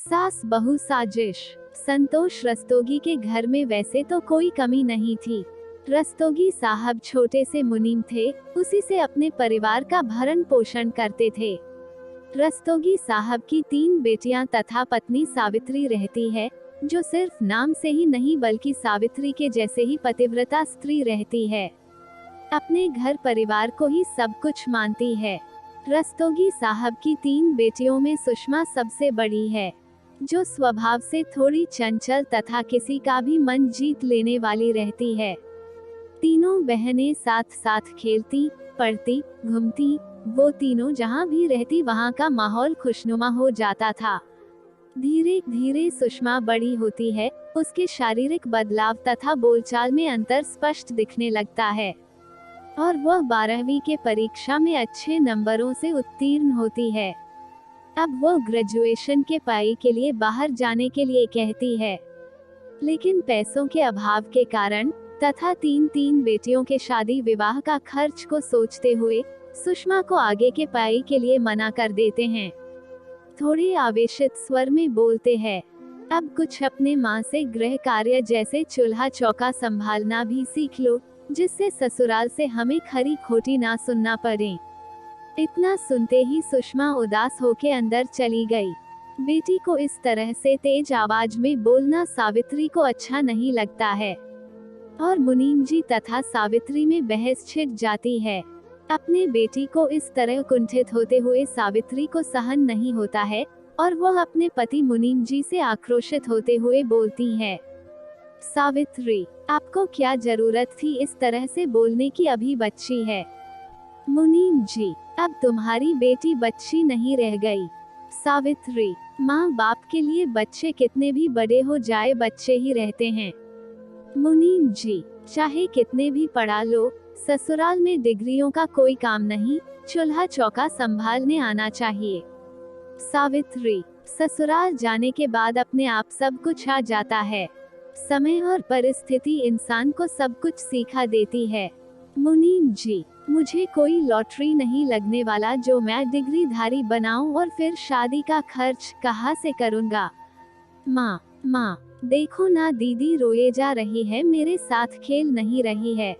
सास बहू साजिश। संतोष रस्तोगी के घर में वैसे तो कोई कमी नहीं थी। रस्तोगी साहब छोटे से मुनीम थे, उसी से अपने परिवार का भरण पोषण करते थे। रस्तोगी साहब की 3 बेटियां तथा पत्नी सावित्री रहती है, जो सिर्फ नाम से ही नहीं बल्कि सावित्री के जैसे ही पतिव्रता स्त्री रहती है। अपने घर परिवार को ही सब कुछ मानती है। रस्तोगी साहब की 3 बेटियों में सुषमा सबसे बड़ी है, जो स्वभाव से थोड़ी चंचल तथा किसी का भी मन जीत लेने वाली रहती है। तीनों बहनें साथ साथ खेलती, पढ़ती, घूमती। वो तीनों जहाँ भी रहती वहाँ का माहौल खुशनुमा हो जाता था। धीरे धीरे सुषमा बड़ी होती है, उसके शारीरिक बदलाव तथा बोलचाल में अंतर स्पष्ट दिखने लगता है और वह 12वीं के परीक्षा में अच्छे नंबरों से उत्तीर्ण होती है। अब वह ग्रेजुएशन के पढ़ाई के लिए बाहर जाने के लिए कहती है, लेकिन पैसों के अभाव के कारण तथा 3 बेटियों के शादी विवाह का खर्च को सोचते हुए सुषमा को आगे के पढ़ाई के लिए मना कर देते हैं। थोड़े आवेशित स्वर में बोलते हैं, अब कुछ अपने माँ से गृह कार्य जैसे चूल्हा चौका संभालना भी सीख लो, जिससे ससुराल से हमें खरी खोटी ना सुनना पड़े। इतना सुनते ही सुषमा उदास होके अंदर चली गई। बेटी को इस तरह से तेज आवाज में बोलना सावित्री को अच्छा नहीं लगता है और मुनीम जी तथा सावित्री में बहस छिड़ जाती है। अपने बेटी को इस तरह कुंठित होते हुए सावित्री को सहन नहीं होता है और वह अपने पति मुनीम जी से आक्रोशित होते हुए बोलती है, सावित्री, आपको क्या जरूरत थी इस तरह से बोलने की, अभी बच्ची है। मुनीम जी, अब तुम्हारी बेटी बच्ची नहीं रह गई। सावित्री, माँ बाप के लिए बच्चे कितने भी बड़े हो जाए बच्चे ही रहते हैं। मुनीम जी, चाहे कितने भी पढ़ा लो, ससुराल में डिग्रियों का कोई काम नहीं, चूल्हा चौका संभालने आना चाहिए। सावित्री, ससुराल जाने के बाद अपने आप सब कुछ आ जाता है। समय और परिस्थिति इंसान को सब कुछ सिखा देती है। मुनीम जी, मुझे कोई लॉटरी नहीं लगने वाला जो मैं डिग्रीधारी बनाऊं और फिर शादी का खर्च कहाँ से करूँगा। माँ, देखो ना, दीदी रोए जा रही है, मेरे साथ खेल नहीं रही है।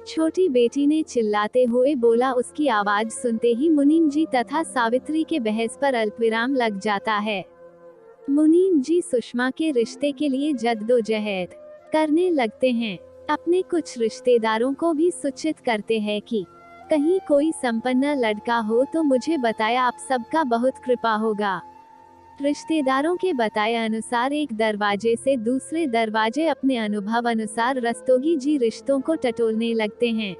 छोटी बेटी ने चिल्लाते हुए बोला। उसकी आवाज सुनते ही मुनीम जी तथा सावित्री के बहस पर अल्पविराम लग जाता है। मुनीम जी सुषमा के रिश्ते के लिए जद्दोजहद करने लगते हैं। अपने कुछ रिश्तेदारों को भी सूचित करते हैं कि कहीं कोई संपन्न लड़का हो तो मुझे बताया, आप सबका बहुत कृपा होगा। रिश्तेदारों के बताए अनुसार एक दरवाजे से दूसरे दरवाजे अपने अनुभव अनुसार रस्तोगी जी रिश्तों को टटोलने लगते हैं।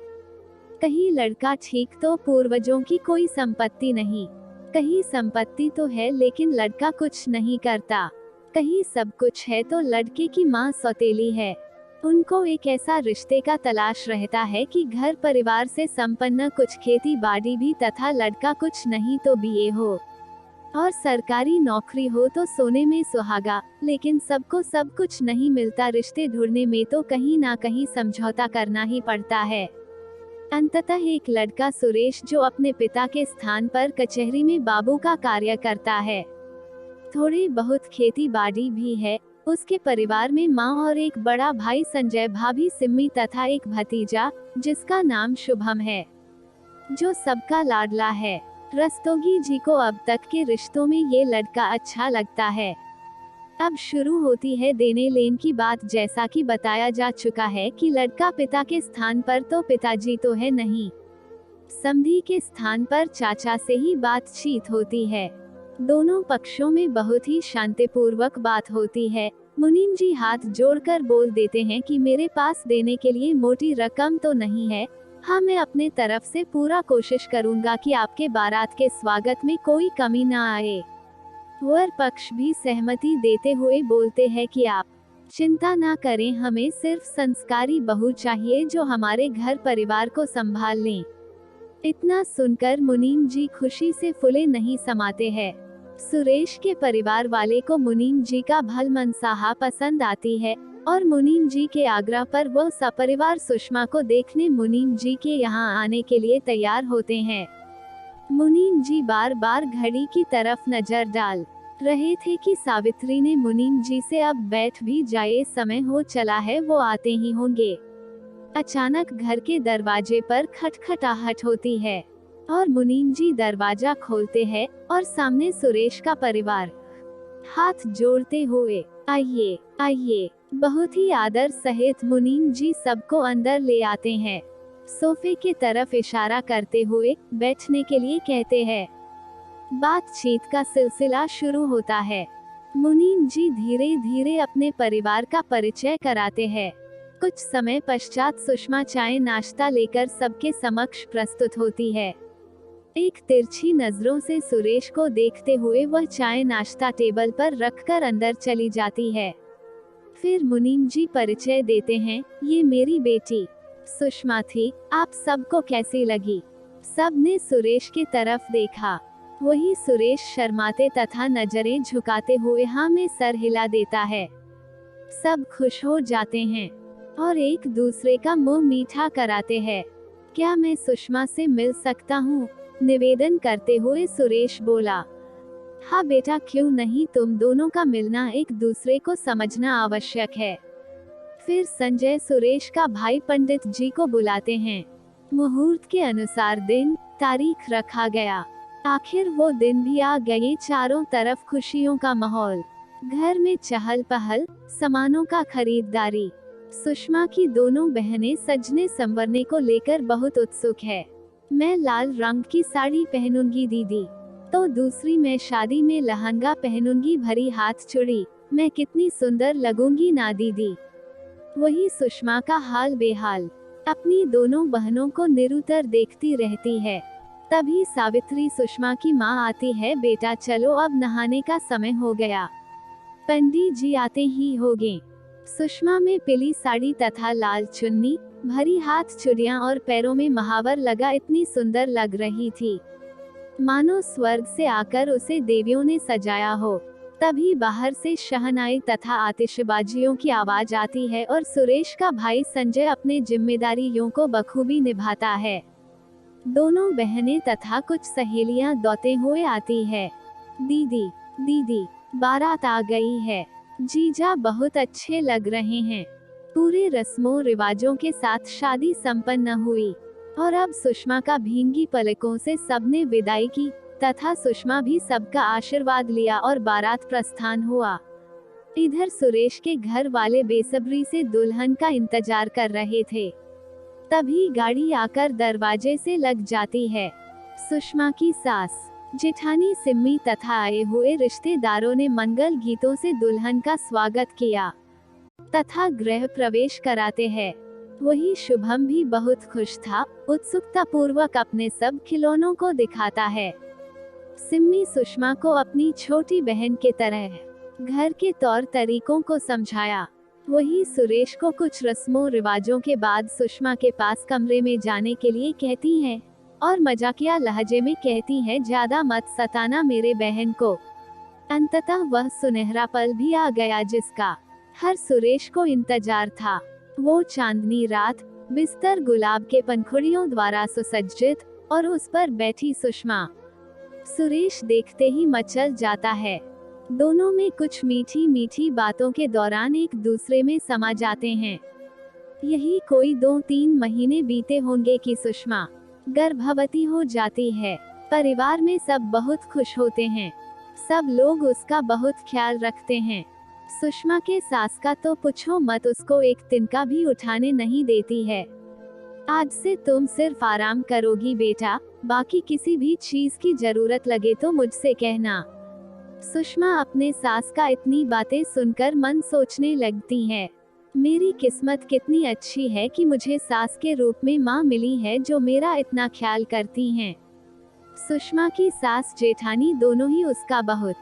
कहीं लड़का ठीक तो पूर्वजों की कोई संपत्ति नहीं, कहीं संपत्ति तो है लेकिन लड़का कुछ नहीं करता, कहीं सब कुछ है तो लड़के की माँ सौतेली है। उनको एक ऐसा रिश्ते का तलाश रहता है कि घर परिवार से संपन्न, कुछ खेती बाड़ी भी तथा लड़का कुछ नहीं तो बीए हो और सरकारी नौकरी हो तो सोने में सुहागा, लेकिन सबको सब कुछ नहीं मिलता। रिश्ते ढूंढने में तो कहीं ना कहीं समझौता करना ही पड़ता है। अंततः एक लड़का सुरेश, जो अपने पिता के स्थान पर कचहरी में बाबू का कार्य करता है। थोड़ी बहुत खेती बाड़ी भी है। उसके परिवार में माँ और एक बड़ा भाई संजय, भाभी सिम्मी तथा एक भतीजा जिसका नाम शुभम है, जो सबका लाडला है। रस्तोगी जी को अब तक के रिश्तों में ये लड़का अच्छा लगता है। अब शुरू होती है देने लेन की बात। जैसा कि बताया जा चुका है कि लड़का पिता के स्थान पर तो पिताजी तो है नहीं, समधी के स्थान पर चाचा से ही बातचीत होती है। दोनों पक्षों में बहुत ही शांतिपूर्वक बात होती है। मुनीम जी हाथ जोड़कर बोल देते हैं कि मेरे पास देने के लिए मोटी रकम तो नहीं है, हाँ, मैं अपने तरफ से पूरा कोशिश करूंगा कि आपके बारात के स्वागत में कोई कमी ना आए। वर पक्ष भी सहमति देते हुए बोलते हैं कि आप चिंता ना करें, हमें सिर्फ संस्कारी बहू चाहिए जो हमारे घर परिवार को संभाल लें। इतना सुनकर मुनीम जी खुशी से फूले नहीं समाते हैं। सुरेश के परिवार वाले को मुनीम जी का भलमनसाहा पसंद आती है और मुनीम जी के आग्रह पर वह सपरिवार सुषमा को देखने मुनीम जी के यहाँ आने के लिए तैयार होते हैं। मुनीम जी बार बार घड़ी की तरफ नजर डाल रहे थे कि सावित्री ने मुनीम जी से अब बैठ भी जाए, समय हो चला है, वो आते ही होंगे। अचानक घर के दरवाजे पर खटखटाहट होती है और मुनीम जी दरवाजा खोलते हैं और सामने सुरेश का परिवार हाथ जोड़ते हुए आइए आइए बहुत ही आदर सहित मुनीम जी सबको अंदर ले आते हैं। सोफे की तरफ इशारा करते हुए बैठने के लिए कहते हैं। बातचीत का सिलसिला शुरू होता है। मुनीम जी धीरे धीरे अपने परिवार का परिचय कराते हैं। कुछ समय पश्चात सुषमा चाय नाश्ता लेकर सबके समक्ष प्रस्तुत होती है। एक तिरछी नजरों से सुरेश को देखते हुए वह चाय नाश्ता टेबल पर रखकर अंदर चली जाती है। फिर मुनीम जी परिचय देते हैं, ये मेरी बेटी सुषमा थी, आप सबको कैसी लगी? सबने सुरेश की तरफ देखा। वही सुरेश शर्माते तथा नजरें झुकाते हुए हाँ में सर हिला देता है। सब खुश हो जाते हैं और एक दूसरे का मुंह मीठा कराते हैं। क्या मैं सुषमा से मिल सकता हूँ? निवेदन करते हुए सुरेश बोला। हाँ बेटा, क्यों नहीं, तुम दोनों का मिलना, एक दूसरे को समझना आवश्यक है। फिर संजय सुरेश का भाई पंडित जी को बुलाते हैं। मुहूर्त के अनुसार दिन तारीख रखा गया। आखिर वो दिन भी आ गए। चारों तरफ खुशियों का माहौल, घर में चहल पहल, सामानों का खरीदारी। सुषमा की दोनों बहनें सजने संवरने को लेकर बहुत उत्सुक है। मैं लाल रंग की साड़ी पहनूंगी दीदी, तो दूसरी मैं शादी में लहंगा पहनूंगी, भरी हाथ चूड़ी, मैं कितनी सुंदर लगूंगी ना दीदी। वही सुषमा का हाल बेहाल, अपनी दोनों बहनों को निरुत्तर देखती रहती है। तभी सावित्री सुषमा की माँ आती है। बेटा चलो, अब नहाने का समय हो गया, पंडित जी आते ही होंगे। सुषमा में पीली साड़ी तथा लाल चुन्नी, भरी हाथ चूड़ियां और पैरों में महावर लगा इतनी सुंदर लग रही थी, मानो स्वर्ग से आकर उसे देवियों ने सजाया हो। तभी बाहर से शहनाई तथा आतिशबाजियों की आवाज आती है और सुरेश का भाई संजय अपने जिम्मेदारियों को बखूबी निभाता है। दोनों बहनें तथा कुछ सहेलियां दौड़ते हुए आती है। दीदी दीदी, बारात आ गई है, जीजा बहुत अच्छे लग रहे हैं। पूरे रस्मों रिवाजों के साथ शादी संपन्न हुई और अब सुषमा का भींगी पलकों से सबने विदाई की तथा सुषमा भी सबका आशीर्वाद लिया और बारात प्रस्थान हुआ। इधर सुरेश के घर वाले बेसब्री से दुल्हन का इंतजार कर रहे थे। तभी गाड़ी आकर दरवाजे से लग जाती है। सुषमा की सास जेठानी सिम्मी तथा आए हुए रिश्तेदारों ने मंगल गीतों से दुल्हन का स्वागत किया तथा गृह प्रवेश कराते हैं। वही शुभम भी बहुत खुश था, उत्सुकता पूर्वक अपने सब खिलौनों को दिखाता है। सिम्मी सुषमा को अपनी छोटी बहन के तरह घर के तौर तरीकों को समझाया। वही सुरेश को कुछ रस्मों रिवाजों के बाद सुषमा के पास कमरे में जाने के लिए कहती हैं और मजाकिया लहजे में कहती हैं, ज्यादा मत सताना मेरे बहन को। अंततः वह सुनहरा पल भी आ गया जिसका हर सुरेश को इंतजार था। वो चांदनी रात, बिस्तर गुलाब के पंखुड़ियों द्वारा सुसज्जित और उस पर बैठी सुषमा। सुरेश देखते ही मचल जाता है। दोनों में कुछ मीठी मीठी बातों के दौरान एक दूसरे में समा जाते हैं। यही कोई 2-3 महीने बीते होंगे कि सुषमा गर्भवती हो जाती है। परिवार में सब बहुत खुश होते हैं, सब लोग उसका बहुत ख्याल रखते हैं। सुषमा के सास का तो पूछो मत, उसको एक तिनका भी उठाने नहीं देती है। आज से तुम सिर्फ आराम करोगी बेटा, बाकी किसी भी चीज की जरूरत लगे तो मुझसे कहना। सुषमा अपने सास का इतनी बातें सुनकर मन सोचने लगती है, मेरी किस्मत कितनी अच्छी है कि मुझे सास के रूप में माँ मिली है जो मेरा इतना ख्याल करती हैं। सुषमा की सास जेठानी दोनों ही उसका बहुत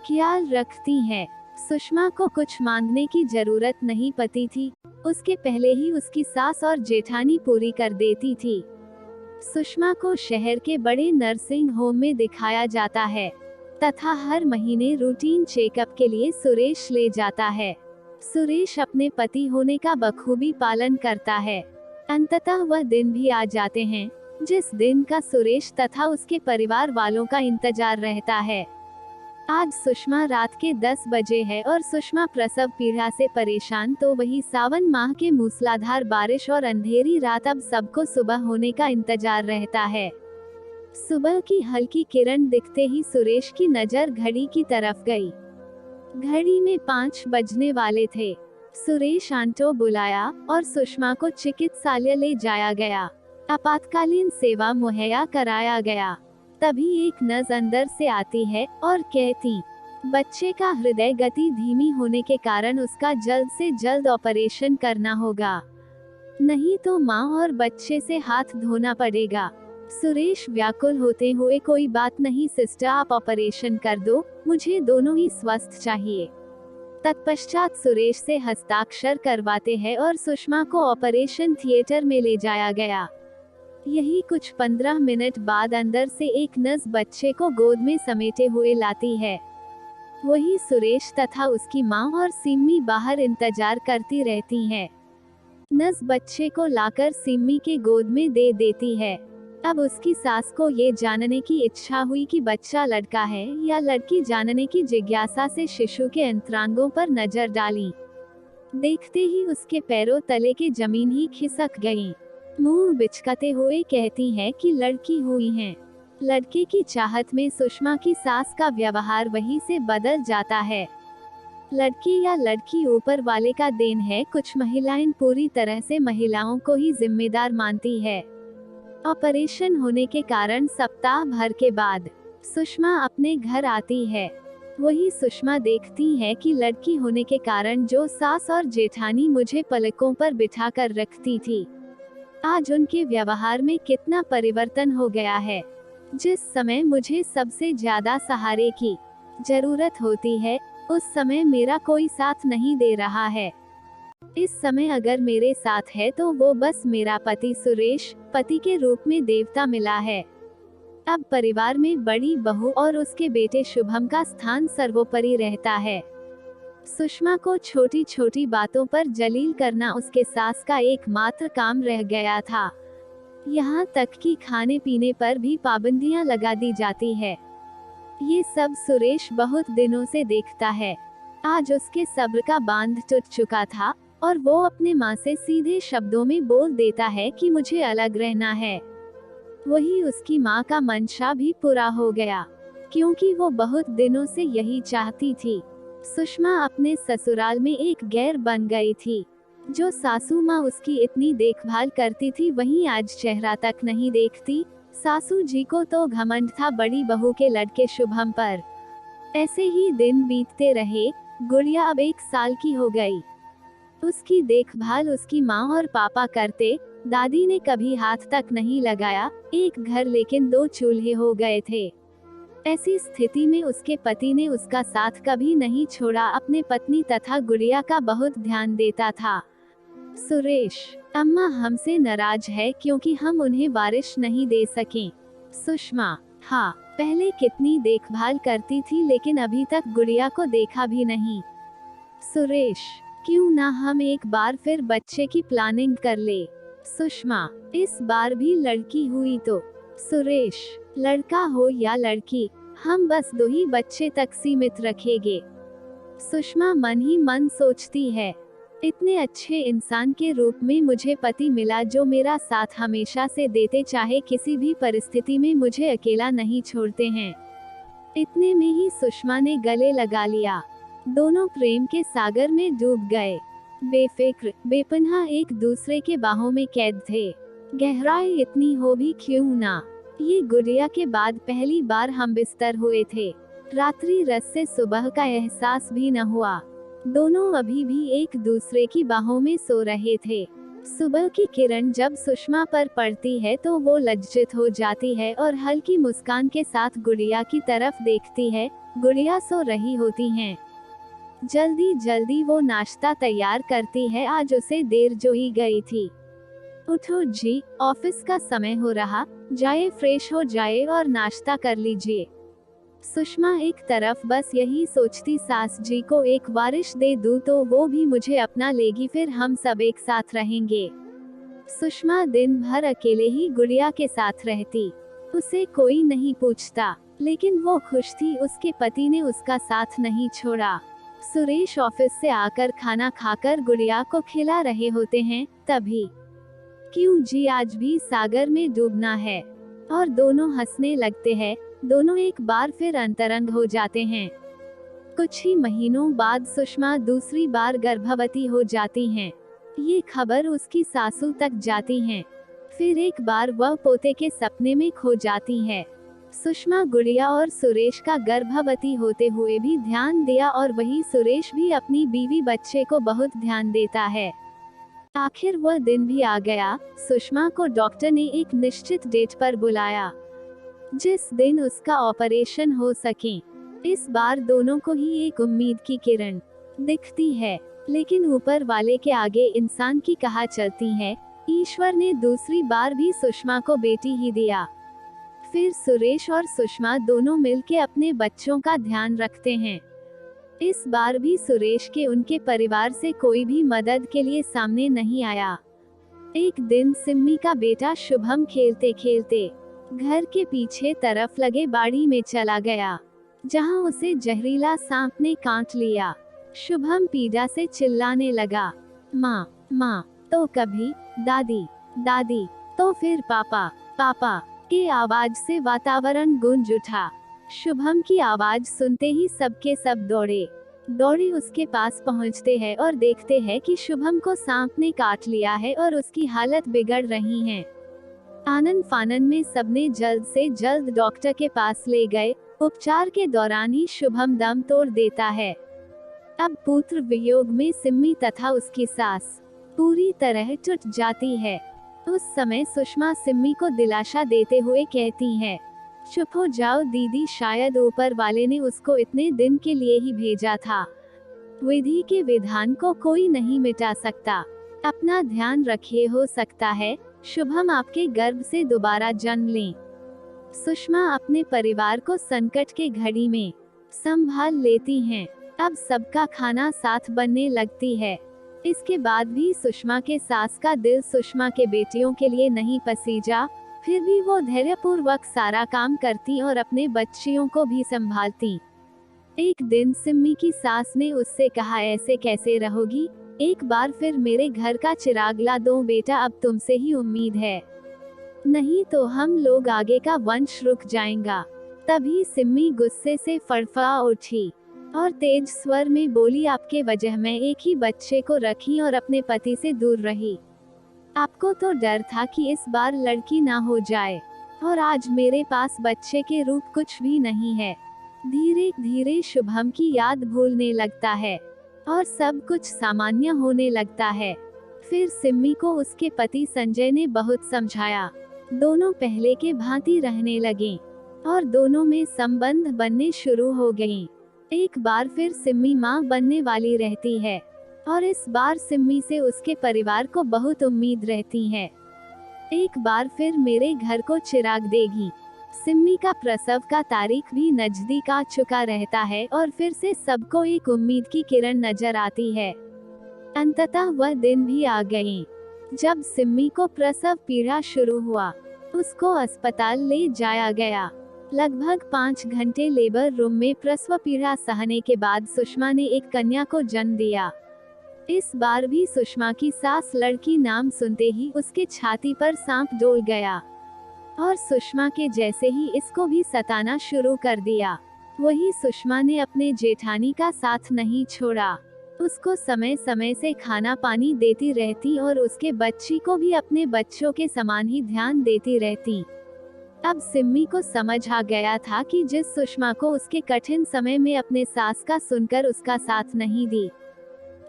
ख्याल रखती हैं। सुषमा को कुछ मांगने की जरूरत नहीं पड़ती थी, उसके पहले ही उसकी सास और जेठानी पूरी कर देती थी। सुषमा को शहर के बड़े नर्सिंग होम में दिखाया जाता है तथा हर महीने रूटीन चेकअप के लिए सुरेश ले जाता है। सुरेश अपने पति होने का बखूबी पालन करता है। अंततः वह दिन भी आ जाते हैं जिस दिन का सुरेश तथा उसके परिवार वालों का इंतजार रहता है। आज सुषमा रात के 10 बजे है और सुषमा प्रसव पीड़ा से परेशान, तो वही सावन माह के मूसलाधार बारिश और अंधेरी रात। अब सबको सुबह होने का इंतजार रहता है। सुबह की हल्की किरण दिखते ही सुरेश की नजर घड़ी की तरफ गई। घड़ी में 5 बजने वाले थे। सुरेश आंटो बुलाया और सुषमा को चिकित्सालय ले जाया गया। आपातकालीन सेवा मुहैया कराया गया। तभी एक नर्स अंदर से आती है और कहती, बच्चे का हृदय गति धीमी होने के कारण उसका जल्द से जल्द ऑपरेशन करना होगा, नहीं तो माँ और बच्चे से हाथ धोना पड़ेगा। सुरेश व्याकुल होते हुए, कोई बात नहीं सिस्टर, आप ऑपरेशन कर दो, मुझे दोनों ही स्वस्थ चाहिए। तत्पश्चात सुरेश से हस्ताक्षर करवाते हैं और सुषमा को ऑपरेशन थिएटर में ले जाया गया। यही कुछ 15 मिनट बाद अंदर से एक नर्स बच्चे को गोद में समेटे हुए लाती है। वही सुरेश तथा उसकी माँ और सिम्मी बाहर इंतजार करती रहती हैं। नर्स बच्चे को लाकर सिम्मी के गोद में दे देती है। अब उसकी सास को ये जानने की इच्छा हुई कि बच्चा लड़का है या लड़की। जानने की जिज्ञासा से शिशु के अंतरांगों पर नजर डाली। देखते ही उसके पैरों तले की जमीन ही खिसक गई। मुंह बिचकाते हुए कहती है कि लड़की हुई है। लड़के की चाहत में सुषमा की सास का व्यवहार वहीं से बदल जाता है। लड़की या लड़की ऊपर वाले का देन है। कुछ महिलाएं पूरी तरह से महिलाओं को ही जिम्मेदार मानती है। ऑपरेशन होने के कारण सप्ताह भर के बाद सुषमा अपने घर आती है। वही सुषमा देखती है कि लड़की होने के कारण जो सास और जेठानी मुझे पलकों पर बिठाकर रखती थी, आज उनके व्यवहार में कितना परिवर्तन हो गया है। जिस समय मुझे सबसे ज्यादा सहारे की जरूरत होती है, उस समय मेरा कोई साथ नहीं दे रहा है। इस समय अगर मेरे साथ है तो वो बस मेरा पति सुरेश, पति के रूप में देवता मिला है। अब परिवार में बड़ी बहू और उसके बेटे शुभम का स्थान सर्वोपरि रहता है। सुषमा को छोटी छोटी बातों पर जलील करना उसके सास का एकमात्र काम रह गया था। यहाँ तक कि खाने पीने पर भी पाबंदियां लगा दी जाती है। ये सब सुरेश बहुत दिनों से देखता है। आज उसके सब्र का बांध टूट चुका था और वो अपने माँ से सीधे शब्दों में बोल देता है कि मुझे अलग रहना है। वही उसकी माँ का मंशा भी पूरा हो गया, क्योंकि वो बहुत दिनों से यही चाहती थी। सुषमा अपने ससुराल में एक गैर बन गई थी। जो सासू माँ उसकी इतनी देखभाल करती थी, वहीं आज चेहरा तक नहीं देखती। सासू जी को तो घमंड था बड़ी बहू के लड़के शुभम पर। ऐसे ही दिन बीतते रहे। गुड़िया अब 1 साल की हो गई। उसकी देखभाल उसकी माँ और पापा करते। दादी ने कभी हाथ तक नहीं लगाया। एक घर लेकिन 2 चूल्हे हो गए थे। ऐसी स्थिति में उसके पति ने उसका साथ कभी नहीं छोड़ा। अपने पत्नी तथा गुड़िया का बहुत ध्यान देता था। सुरेश, अम्मा हमसे नाराज है क्योंकि हम उन्हें वारिस नहीं दे सके। सुषमा, हाँ, पहले कितनी देखभाल करती थी लेकिन अभी तक गुड़िया को देखा भी नहीं। सुरेश, क्यों ना हम एक बार फिर बच्चे की प्लानिंग कर ले। सुषमा, इस बार भी लड़की हुई तो। सुरेश, लड़का हो या लड़की, हम बस 2 ही बच्चे तक सीमित रखेंगे। सुषमा मन ही मन सोचती है, इतने अच्छे इंसान के रूप में मुझे पति मिला जो मेरा साथ हमेशा से देते, चाहे किसी भी परिस्थिति में मुझे अकेला नहीं छोड़ते हैं। इतने में ही सुषमा ने गले लगा लिया। दोनों प्रेम के सागर में डूब गए। बेफिक्र, बेपनाह एक दूसरे के बाहों में कैद थे। गहराई इतनी हो भी क्यों ना। ये गुड़िया के बाद पहली बार हम बिस्तर हुए थे। रात्रि रस से सुबह का एहसास भी न हुआ। दोनों अभी भी एक दूसरे की बाहों में सो रहे थे। सुबह की किरण जब सुषमा पर पड़ती है तो वो लज्जित हो जाती है और हल्की मुस्कान के साथ गुड़िया की तरफ देखती है। गुड़िया सो रही होती हैं। जल्दी जल्दी वो नाश्ता तैयार करती है। आज उसे देर जो ही गई थी। उठो जी, ऑफिस का समय हो रहा, जाए फ्रेश हो जाए और नाश्ता कर लीजिए। सुषमा एक तरफ बस यही सोचती, सास जी को एक वारिस दे दूं तो वो भी मुझे अपना लेगी, फिर हम सब एक साथ रहेंगे। सुषमा दिन भर अकेले ही गुड़िया के साथ रहती। उसे कोई नहीं पूछता, लेकिन वो खुश थी, उसके पति ने उसका साथ नहीं छोड़ा। सुरेश ऑफिस से आकर खाना खाकर गुड़िया को खिला रहे होते हैं, तभी क्यों जी आज भी सागर में डूबना है, और दोनों हंसने लगते हैं। दोनों एक बार फिर अंतरंग हो जाते हैं। कुछ ही महीनों बाद सुषमा दूसरी बार गर्भवती हो जाती हैं। ये खबर उसकी सासू तक जाती है। फिर एक बार वह पोते के सपने में खो जाती है। सुषमा गुड़िया और सुरेश का गर्भवती होते हुए भी ध्यान दिया, और वही सुरेश भी अपनी बीवी बच्चे को बहुत ध्यान देता है। आखिर वह दिन भी आ गया। सुषमा को डॉक्टर ने एक निश्चित डेट पर बुलाया, जिस दिन उसका ऑपरेशन हो सके। इस बार दोनों को ही एक उम्मीद की किरण दिखती है, लेकिन ऊपर वाले के आगे इंसान की कहा चलती है। ईश्वर ने दूसरी बार भी सुषमा को बेटी ही दिया। फिर सुरेश और सुषमा दोनों मिलके अपने बच्चों का ध्यान रखते हैं। इस बार भी सुरेश के उनके परिवार से कोई भी मदद के लिए सामने नहीं आया। एक दिन सिम्मी का बेटा शुभम खेलते खेलते घर के पीछे तरफ लगे बाड़ी में चला गया, जहां उसे जहरीला सांप ने काट लिया। शुभम पीड़ा से चिल्लाने लगा, माँ माँ। तो कभी दादी दादी, तो फिर पापा पापा की आवाज से वातावरण गूंज उठा। शुभम की आवाज सुनते ही सबके सब दौड़े उसके पास पहुंचते हैं और देखते हैं कि शुभम को सांप ने काट लिया है और उसकी हालत बिगड़ रही है। आनन फानन में सबने जल्द से जल्द डॉक्टर के पास ले गए। उपचार के दौरान ही शुभम दम तोड़ देता है। अब पुत्र वियोग में सिम्मी तथा उसकी सास पूरी तरह टूट जाती है। उस समय सुषमा सिम्मी को दिलासा देते हुए कहती है, चुप हो जाओ दीदी, शायद ऊपर वाले ने उसको इतने दिन के लिए ही भेजा था। विधि के विधान को कोई नहीं मिटा सकता। अपना ध्यान रखिए, हो सकता है शुभम आपके गर्भ से दोबारा जन्म लें। सुषमा अपने परिवार को संकट के घड़ी में संभाल लेती हैं। अब सबका खाना साथ बनने लगती है। इसके बाद भी सुषमा के सास का दिल सुषमा के बेटियों के लिए नहीं पसीजा। फिर भी वो धैर्यपूर्वक सारा काम करती और अपने बच्चियों को भी संभालती। एक दिन सिम्मी की सास ने उससे कहा, ऐसे कैसे रहोगी, एक बार फिर मेरे घर का चिराग ला दो बेटा, अब तुमसे ही उम्मीद है, नहीं तो हम लोग आगे का वंश रुक जाएगा। तभी सिम्मी गुस्से से फड़फड़ा उठी और तेज स्वर में बोली, आपके वजह मैं एक ही बच्चे को रखी और अपने पति से दूर रही। आपको तो डर था कि इस बार लड़की ना हो जाए, और आज मेरे पास बच्चे के रूप कुछ भी नहीं है। धीरे धीरे शुभम की याद भूलने लगता है और सब कुछ सामान्य होने लगता है। फिर सिम्मी को उसके पति संजय ने बहुत समझाया। दोनों पहले के भांति रहने लगे और दोनों में संबंध बनने शुरू हो गए। एक बार फिर सिम्मी मां बनने वाली रहती है और इस बार सिम्मी से उसके परिवार को बहुत उम्मीद रहती है। एक बार फिर मेरे घर को चिराग देगी। सिम्मी का प्रसव का तारीख भी नजदीक आ चुका रहता है और फिर से सबको एक उम्मीद की किरण नजर आती है। अंततः वह दिन भी आ गए जब सिम्मी को प्रसव पीड़ा शुरू हुआ। उसको अस्पताल ले जाया गया। लगभग 5 घंटे लेबर रूम में प्रसव पीड़ा सहने के बाद सुषमा ने एक कन्या को जन्म दिया। इस बार भी सुषमा की सास लड़की नाम सुनते ही उसके छाती पर सांप डोल गया और सुषमा के जैसे ही इसको भी सताना शुरू कर दिया। वही सुषमा ने अपने जेठानी का साथ नहीं छोड़ा। उसको समय समय से खाना पानी देती रहती और उसके बच्ची को भी अपने बच्चों के समान ही ध्यान देती रहती। अब सिम्मी को समझ आ गया था कि जिस सुषमा को उसके कठिन समय में अपने सास का सुनकर उसका साथ नहीं दी,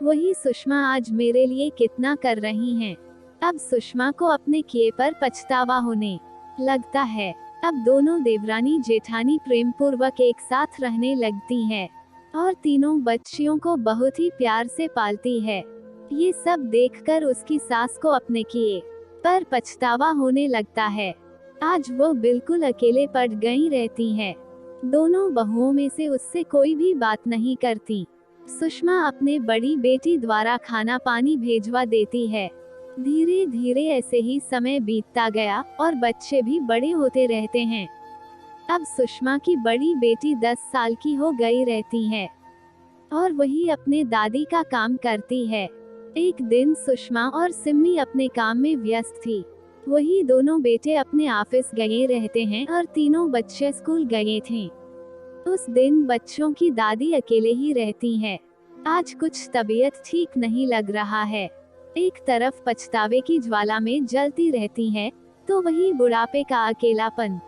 वही सुषमा आज मेरे लिए कितना कर रही हैं। अब सुषमा को अपने किए पर पछतावा होने लगता है। अब दोनों देवरानी जेठानी प्रेम पूर्वक एक साथ रहने लगती हैं और तीनों बच्चियों को बहुत ही प्यार से पालती है। ये सब देखकर उसकी सास को अपने किए पर पछतावा होने लगता है। आज वो बिल्कुल अकेले पड़ गई रहती हैं। दोनों बहुओं में से उससे कोई भी बात नहीं करती। सुषमा अपने बड़ी बेटी द्वारा खाना पानी भेजवा देती है। धीरे धीरे ऐसे ही समय बीतता गया और बच्चे भी बड़े होते रहते हैं। अब सुषमा की बड़ी बेटी 10 साल की हो गई रहती है और वही अपने दादी का काम करती है। एक दिन सुषमा और सिम्मी अपने काम में व्यस्त थी। वही दोनों बेटे अपने ऑफिस गए रहते हैं और तीनों बच्चे स्कूल गए थे। उस दिन बच्चों की दादी अकेले ही रहती है। आज कुछ तबीयत ठीक नहीं लग रहा है। एक तरफ पछतावे की ज्वाला में जलती रहती है, तो वही बुढ़ापे का अकेलापन।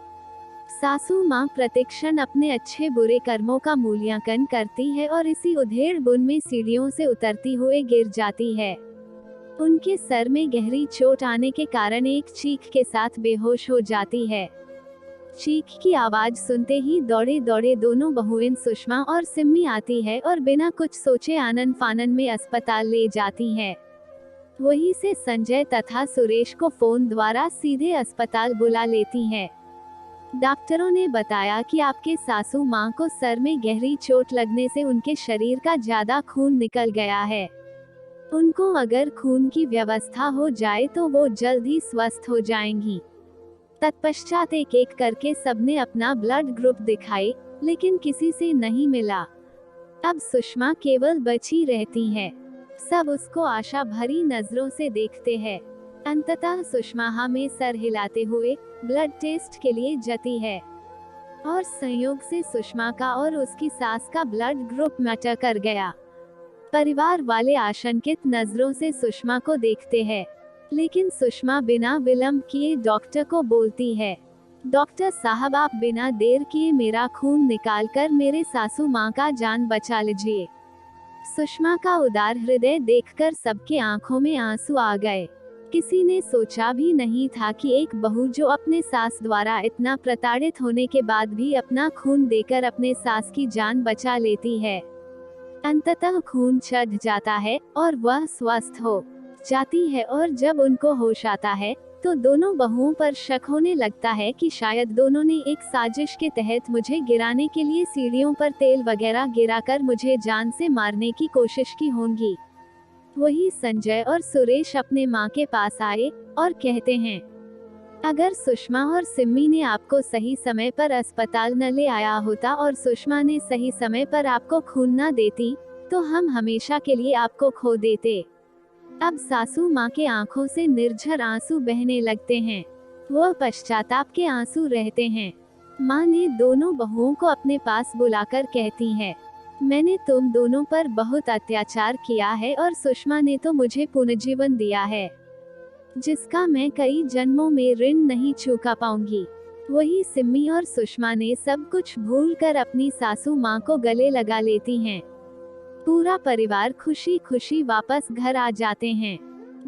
सासू माँ प्रतिक्षण अपने अच्छे बुरे कर्मों का मूल्यांकन करती है और इसी उधेड़ बुन में सीढ़ियों से उतरती हुए गिर जाती है। उनके सर में गहरी चोट आने के कारण एक चीख के साथ बेहोश हो जाती है। चीख की आवाज सुनते ही दौड़े दौड़े दोनों बहुएं सुषमा और सिम्मी आती है और बिना कुछ सोचे आनन फानन में अस्पताल ले जाती है। वहीं से संजय तथा सुरेश को फोन द्वारा सीधे अस्पताल बुला लेती है। डॉक्टरों ने बताया कि आपके सासू माँ को सर में गहरी चोट लगने से उनके शरीर का ज्यादा खून निकल गया है। उनको अगर खून की व्यवस्था हो जाए तो वो जल्द ही स्वस्थ हो जाएंगी। तत्पश्चात एक एक करके सबने अपना ब्लड ग्रुप दिखाए, लेकिन किसी से नहीं मिला। अब सुषमा केवल बची रहती है। सब उसको आशा भरी नजरों से देखते हैं। अंततः सुषमा हमें सर हिलाते हुए ब्लड टेस्ट के लिए जाती है और संयोग से सुषमा का और उसकी सास का ब्लड ग्रुप मैच कर गया। परिवार वाले आशंकित नजरों से सुषमा को देखते हैं, लेकिन सुषमा बिना विलंब किए डॉक्टर को बोलती है, डॉक्टर साहब आप बिना देर किए मेरा खून निकालकर मेरे सासू माँ का जान बचा लीजिए। सुषमा का उदार हृदय देखकर सबके आंखों में आंसू आ गए। किसी ने सोचा भी नहीं था कि एक बहू जो अपने सास द्वारा इतना प्रताड़ित होने के बाद भी अपना खून देकर अपने सास की जान बचा लेती है। अंततः खून चढ़ जाता है और वह स्वस्थ हो जाती है और जब उनको होश आता है तो दोनों बहुओं पर शक होने लगता है कि शायद दोनों ने एक साजिश के तहत मुझे गिराने के लिए सीढ़ियों पर तेल वगैरह गिराकर मुझे जान से मारने की कोशिश की होंगी। वही संजय और सुरेश अपने माँ के पास आए और कहते हैं, अगर सुषमा और सिम्मी ने आपको सही समय पर अस्पताल न ले आया होता और सुषमा ने सही समय पर आपको खून न देती, तो हम हमेशा के लिए आपको खो देते। अब सासू माँ के आंखों से निर्झर आंसू बहने लगते हैं। वह पश्चाताप के आंसू रहते हैं। माँ ने दोनों बहुओं को अपने पास बुलाकर कहती है, मैंने तुम दोनों पर बहुत अत्याचार किया है और सुषमा ने तो मुझे पुनर्जीवन दिया है, जिसका मैं कई जन्मों में ऋण नहीं चुका पाऊंगी। वही सिम्मी और सुषमा ने सब कुछ भूलकर अपनी सासू माँ को गले लगा लेती हैं। पूरा परिवार खुशी खुशी वापस घर आ जाते हैं।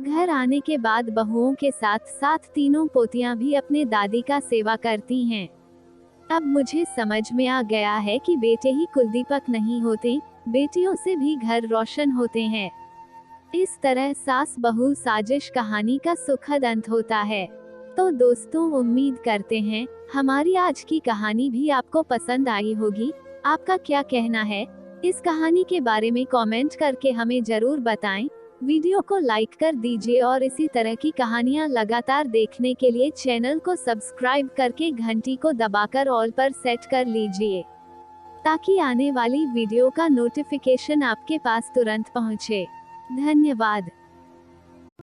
घर आने के बाद बहुओं के साथ साथ तीनों पोतियां भी अपने दादी का सेवा करती हैं। अब मुझे समझ में आ गया है कि बेटे ही कुलदीपक नहीं होते, बेटियों से भी घर रोशन होते हैं। इस तरह सास बहू साजिश कहानी का सुखद अंत होता है। तो दोस्तों, उम्मीद करते हैं हमारी आज की कहानी भी आपको पसंद आई होगी। आपका क्या कहना है इस कहानी के बारे में कमेंट करके हमें जरूर बताएं। वीडियो को लाइक कर दीजिए और इसी तरह की कहानियां लगातार देखने के लिए चैनल को सब्सक्राइब करके घंटी को दबाकर ऑल पर सेट कर लीजिए, ताकि आने वाली वीडियो का नोटिफिकेशन आपके पास तुरंत पहुंचे। धन्यवाद।